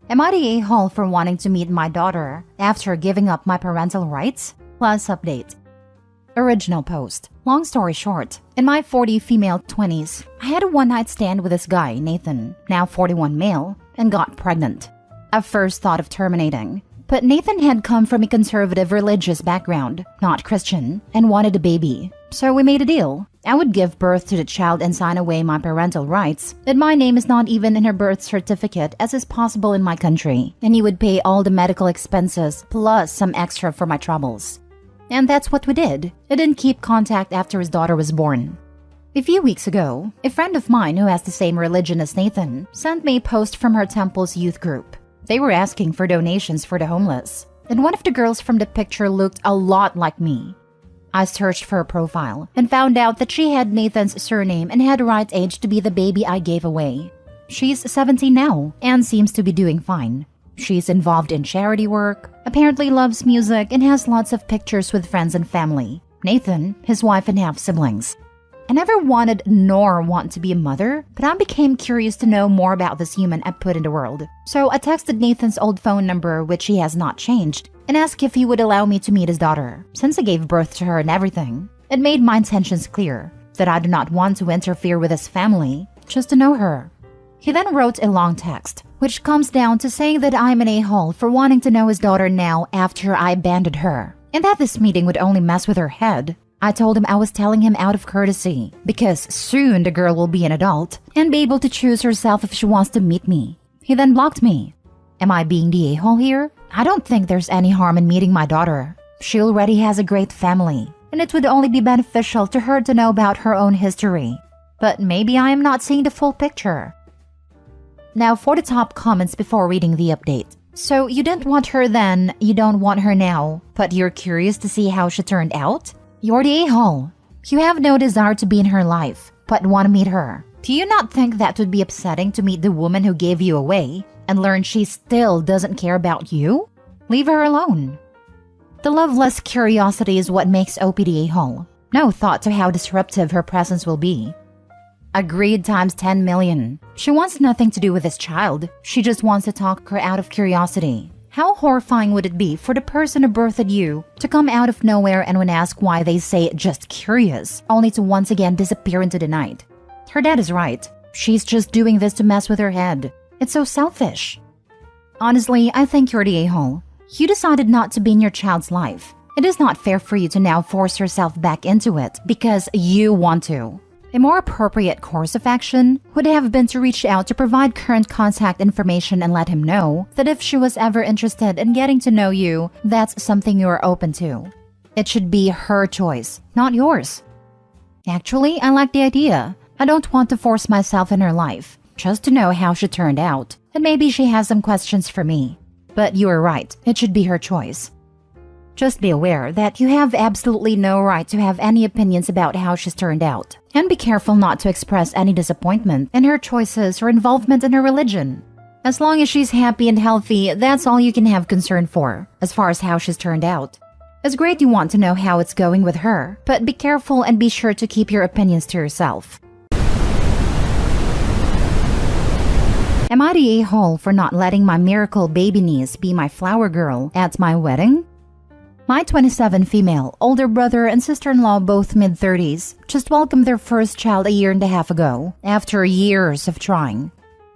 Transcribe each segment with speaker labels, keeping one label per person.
Speaker 1: Am I the a-hole for wanting to meet my daughter after giving up my parental rights? Plus update. Original post. Long story short, in my 40 female 20s, I had a one-night stand with this guy, Nathan, now 41 male, and got pregnant. I first thought of terminating, but Nathan had come from a conservative religious background, not Christian, and wanted a baby. So we made a deal. I would give birth to the child and sign away my parental rights, that my name is not even in her birth certificate as is possible in my country, and he would pay all the medical expenses plus some extra for my troubles. And that's what we did. I didn't keep contact after his daughter was born. A few weeks ago, a friend of mine who has the same religion as Nathan sent me a post from her temple's youth group. They were asking for donations for the homeless, and one of the girls from the picture looked a lot like me. I searched for her profile and found out that she had Nathan's surname and had the right age to be the baby I gave away. She's 17 now and seems to be doing fine. She's involved in charity work, apparently loves music, and has lots of pictures with friends and family. Nathan, his wife, and half-siblings. I never wanted nor want to be a mother, but I became curious to know more about this human I put in the world. So I texted Nathan's old phone number, which he has not changed, and asked if he would allow me to meet his daughter, since I gave birth to her and everything. It made my intentions clear, that I do not want to interfere with his family, just to know her. He then wrote a long text, which comes down to saying that I'm an a-hole for wanting to know his daughter now after I abandoned her, and that this meeting would only mess with her head. I told him I was telling him out of courtesy, because soon the girl will be an adult and be able to choose herself if she wants to meet me. He then blocked me. Am I being the a-hole here? I don't think there's any harm in meeting my daughter. She already has a great family, and it would only be beneficial to her to know about her own history. But maybe I am not seeing the full picture. Now for the top comments before reading the update. So you didn't want her then, you don't want her now, but you're curious to see how she turned out? You're the a-hole. You have no desire to be in her life, but want to meet her. Do you not think that would be upsetting to meet the woman who gave you away and learn she still doesn't care about you? Leave her alone. The loveless curiosity is what makes Opie the a-hole. No thought to how disruptive her presence will be. Agreed times 10 million. She wants nothing to do with this child. She just wants to talk her out of curiosity. How horrifying would it be for the person who birthed you to come out of nowhere and when asked why they say just curious, only to once again disappear into the night? Her dad is right. She's just doing this to mess with her head. It's so selfish. Honestly, I think you're the a-hole. You decided not to be in your child's life. It is not fair for you to now force yourself back into it because you want to. A more appropriate course of action would have been to reach out to provide current contact information and let him know that if she was ever interested in getting to know you, that's something you are open to. It should be her choice, not yours. Actually, I like the idea. I don't want to force myself in her life, just to know how she turned out, and maybe she has some questions for me. But you are right, it should be her choice. Just be aware that you have absolutely no right to have any opinions about how she's turned out. And be careful not to express any disappointment in her choices or involvement in her religion. As long as she's happy and healthy, that's all you can have concern for, as far as how she's turned out. It's great you want to know how it's going with her, but be careful and be sure to keep your opinions to yourself. Am I the a-hole for not letting my miracle baby niece be my flower girl at my wedding? My 27 female, older brother and sister-in-law, both mid-30s, just welcomed their first child a year and a half ago, after years of trying.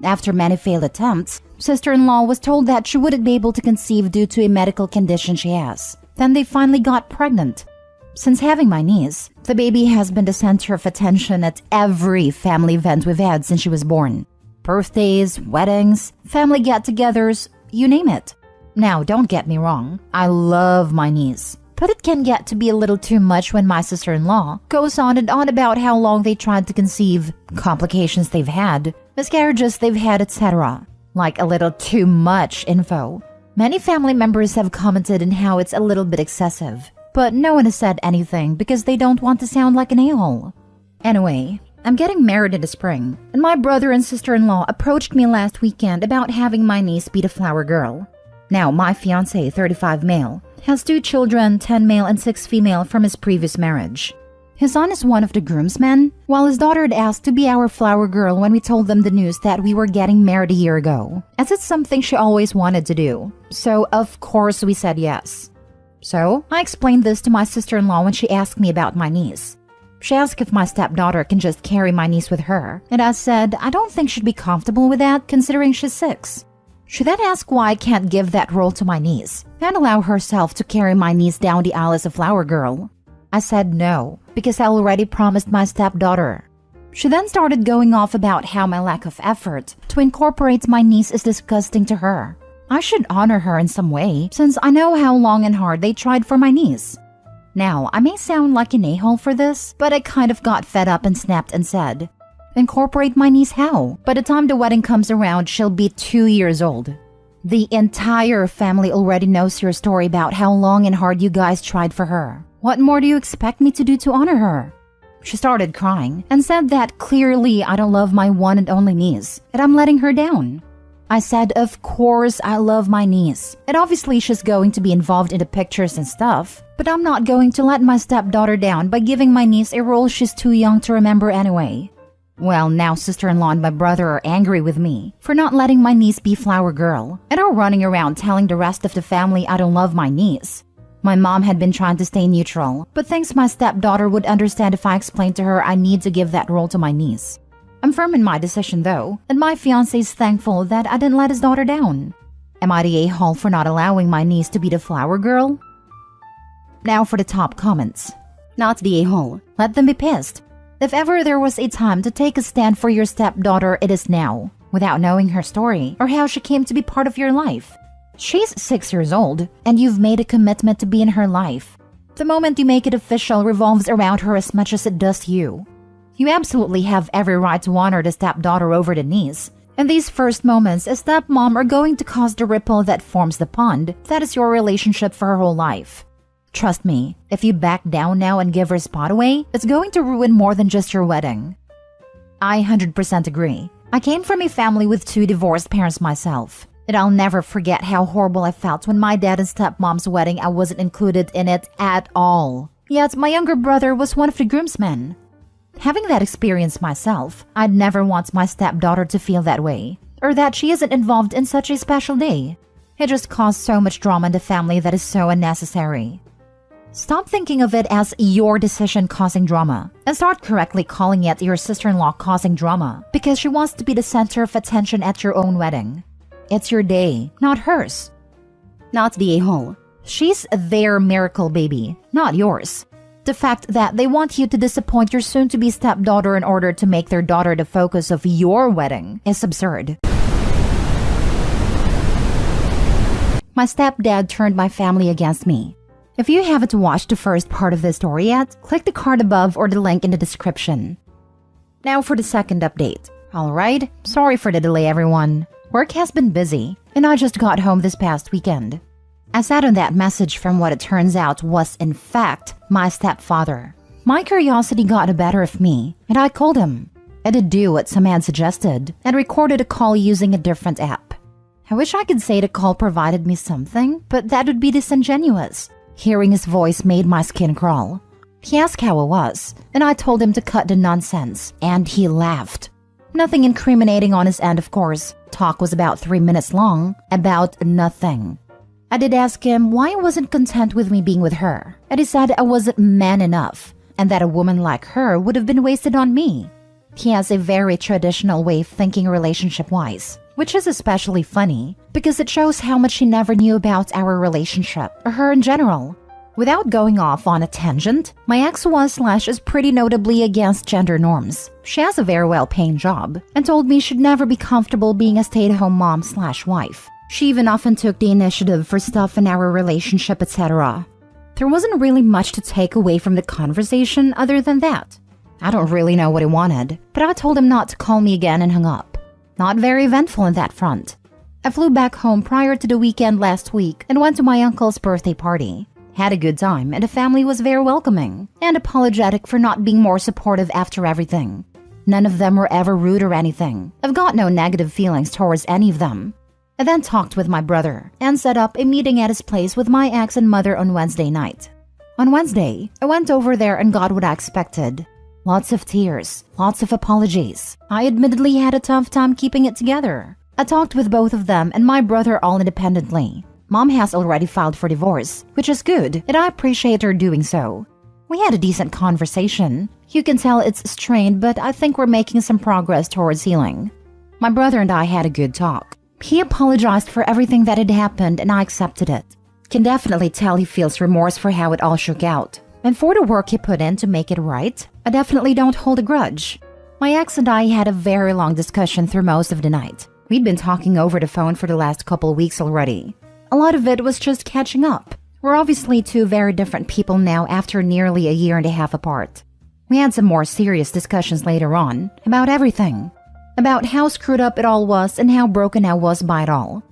Speaker 1: After many failed attempts, sister-in-law was told that she wouldn't be able to conceive due to a medical condition she has. Then they finally got pregnant. Since having my niece, the baby has been the center of attention at every family event we've had since she was born. Birthdays, weddings, family get-togethers, you name it. Now, don't get me wrong, I love my niece, but it can get to be a little too much when my sister-in-law goes on and on about how long they tried to conceive, complications they've had, miscarriages they've had, etc. Like a little too much info. Many family members have commented on how it's a little bit excessive, but no one has said anything because they don't want to sound like an a-hole. Anyway, I'm getting married in the spring, and my brother and sister-in-law approached me last weekend about having my niece be the flower girl. Now, my fiancé, 35 male, has 2 children, 10 male and 6 female from his previous marriage. His son is one of the groomsmen, while his daughter had asked to be our flower girl when we told them the news that we were getting married a year ago, as it's something she always wanted to do. So, of course, we said yes. So, I explained this to my sister-in-law when she asked me about my niece. She asked if my stepdaughter can just carry my niece with her, and I said I don't think she'd be comfortable with that considering she's 6. She then asked why I can't give that role to my niece and allow herself to carry my niece down the aisle as a flower girl. I said no, because I already promised my stepdaughter. She then started going off about how my lack of effort to incorporate my niece is disgusting to her. I should honor her in some way, since I know how long and hard they tried for my niece. Now, I may sound like an a-hole for this, but I kind of got fed up and snapped and said, incorporate my niece how? By the time the wedding comes around, she'll be 2 years old. The entire family already knows your story about how long and hard you guys tried for her. What more do you expect me to do to honor her? She started crying and said that clearly I don't love my one and only niece, and I'm letting her down. I said, of course I love my niece, and obviously she's going to be involved in the pictures and stuff, but I'm not going to let my stepdaughter down by giving my niece a role she's too young to remember anyway. Well, now sister-in-law and my brother are angry with me for not letting my niece be flower girl, and are running around telling the rest of the family I don't love my niece. My mom had been trying to stay neutral, but thinks my stepdaughter would understand if I explained to her I need to give that role to my niece. I'm firm in my decision though, and my fiancé is thankful that I didn't let his daughter down. Am I the a-hole for not allowing my niece to be the flower girl? Now for the top comments. Not the a-hole. Let them be pissed. If ever there was a time to take a stand for your stepdaughter, it is now, without knowing her story or how she came to be part of your life. She's 6 years old, and you've made a commitment to be in her life. The moment you make it official revolves around her as much as it does you. You absolutely have every right to honor the stepdaughter over the niece, and these first moments as stepmom are going to cause the ripple that forms the pond that is your relationship for her whole life. Trust me, if you back down now and give her spot away, it's going to ruin more than just your wedding. I 100% agree. I came from a family with 2 divorced parents myself. And I'll never forget how horrible I felt when my dad and stepmom's wedding I wasn't included in it at all. Yet my younger brother was one of the groomsmen. Having that experience myself, I'd never want my stepdaughter to feel that way, or that she isn't involved in such a special day. It just caused so much drama in the family that is so unnecessary. Stop thinking of it as your decision causing drama, and start correctly calling it your sister-in-law causing drama, because she wants to be the center of attention at your own wedding. It's your day, not hers. Not the a-hole. She's their miracle baby, not yours. The fact that they want you to disappoint your soon-to-be stepdaughter in order to make their daughter the focus of your wedding is absurd. My stepdad turned my family against me. If you haven't watched the first part of this story yet, click the card above or the link in the description. Now for the second update. Alright, sorry for the delay everyone. Work has been busy, and I just got home this past weekend. I sat on that message from what it turns out was, in fact, my stepfather. My curiosity got the better of me, and I called him. I did do what some had suggested, and recorded a call using a different app. I wish I could say the call provided me something, but that would be disingenuous. Hearing his voice made my skin crawl. He asked how I was, and I told him to cut the nonsense, and he laughed. Nothing incriminating on his end, of course. Talk was about 3 minutes long, about nothing. I did ask him why he wasn't content with me being with her, and he said I wasn't man enough, and that a woman like her would have been wasted on me. He has a very traditional way of thinking relationship-wise, which is especially funny, because it shows how much he never knew about our relationship, or her in general. Without going off on a tangent, my ex was/is pretty notably against gender norms. She has a very well-paying job, and told me she'd never be comfortable being a stay-at-home mom/wife. She even often took the initiative for stuff in our relationship, etc. There wasn't really much to take away from the conversation other than that. I don't really know what he wanted, but I told him not to call me again and hung up. Not very eventful on that front. I flew back home prior to the weekend last week and went to my uncle's birthday party. Had a good time, and the family was very welcoming and apologetic for not being more supportive after everything. None of them were ever rude or anything. I've got no negative feelings towards any of them. I then talked with my brother and set up a meeting at his place with my ex and mother on Wednesday night. On Wednesday, I went over there and got what I expected. Lots of tears, lots of apologies. I admittedly had a tough time keeping it together. I talked with both of them and my brother all independently. Mom has already filed for divorce, which is good, and I appreciate her doing so. We had a decent conversation. You can tell it's strained, but I think we're making some progress towards healing. My brother and I had a good talk. He apologized for everything that had happened and I accepted it. Can definitely tell he feels remorse for how it all shook out. And for the work he put in to make it right, I definitely don't hold a grudge. My ex and I had a very long discussion through most of the night. We'd been talking over the phone for the last couple weeks already. A lot of it was just catching up. We're obviously two very different people now after nearly a year and a half apart. We had some more serious discussions later on about everything. About how screwed up it all was and how broken I was by it all.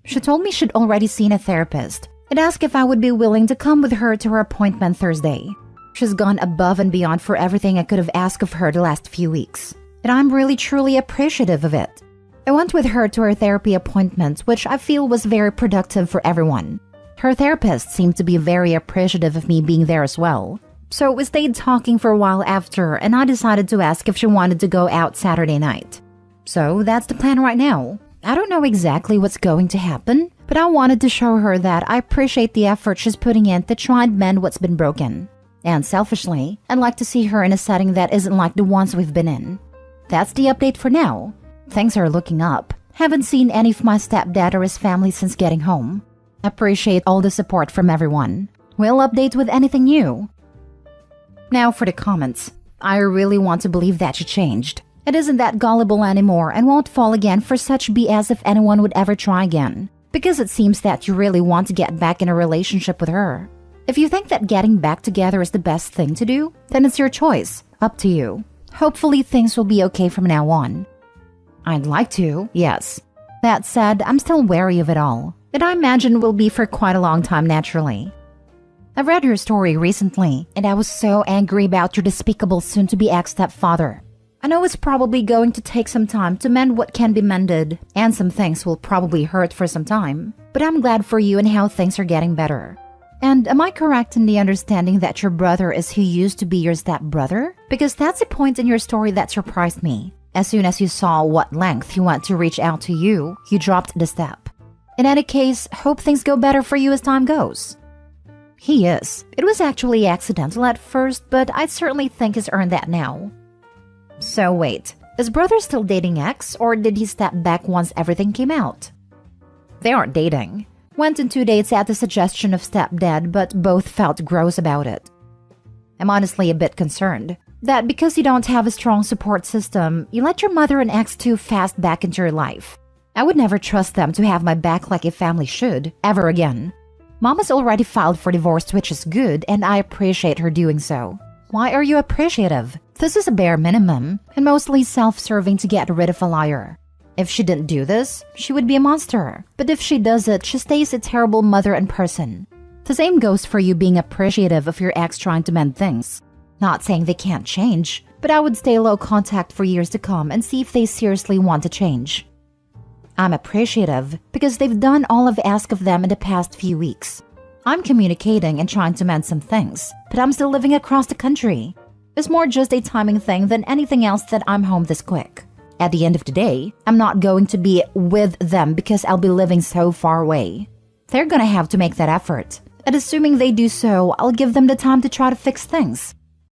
Speaker 1: She told me she'd already seen a therapist and asked if I would be willing to come with her to her appointment Thursday. She's gone above and beyond for everything I could have asked of her the last few weeks, and I'm really truly appreciative of it. I went with her to her therapy appointment, which I feel was very productive for everyone. Her therapist seemed to be very appreciative of me being there as well. So we stayed talking for a while after, and I decided to ask if she wanted to go out Saturday night. So that's the plan right now. I don't know exactly what's going to happen, but I wanted to show her that I appreciate the effort she's putting in to try and mend what's been broken. And selfishly, I'd like to see her in a setting that isn't like the ones we've been in. That's the update for now. Things are looking up. Haven't seen any of my stepdad or his family since getting home. Appreciate all the support from everyone. We'll update with anything new. Now for the comments. I really want to believe that she changed. It isn't that gullible anymore and won't fall again for such BS if anyone would ever try again. Because it seems that you really want to get back in a relationship with her. If you think that getting back together is the best thing to do, then it's your choice. Up to you. Hopefully things will be okay from now on. I'd like to, yes. That said, I'm still wary of it all. And I imagine will be for quite a long time naturally. I read your story recently, and I was so angry about your despicable soon-to-be ex-stepfather. I know it's probably going to take some time to mend what can be mended, and some things will probably hurt for some time, but I'm glad for you and how things are getting better. And am I correct in the understanding that your brother is who used to be your stepbrother? Because that's a point in your story that surprised me. As soon as you saw what length he went to reach out to you, you dropped the step. In any case, hope things go better for you as time goes. He is. It was actually accidental at first, but I certainly think he's earned that now. So wait, is brother still dating ex, or did he step back once everything came out? They aren't dating. Went on 2 dates at the suggestion of stepdad, but both felt gross about it. I'm honestly a bit concerned that because you don't have a strong support system, you let your mother and ex too fast back into your life. I would never trust them to have my back like a family should, ever again. Mom has already filed for divorce, which is good, and I appreciate her doing so. Why are you appreciative? This is a bare minimum, and mostly self-serving to get rid of a liar. If she didn't do this, she would be a monster. But if she does it, she stays a terrible mother and person. The same goes for you being appreciative of your ex trying to mend things. Not saying they can't change, but I would stay low contact for years to come and see if they seriously want to change. I'm appreciative because they've done all I've asked of them in the past few weeks. I'm communicating and trying to mend some things, but I'm still living across the country. It's more just a timing thing than anything else that I'm home this quick. At the end of the day, I'm not going to be with them because I'll be living so far away. They're gonna have to make that effort. And assuming they do so, I'll give them the time to try to fix things.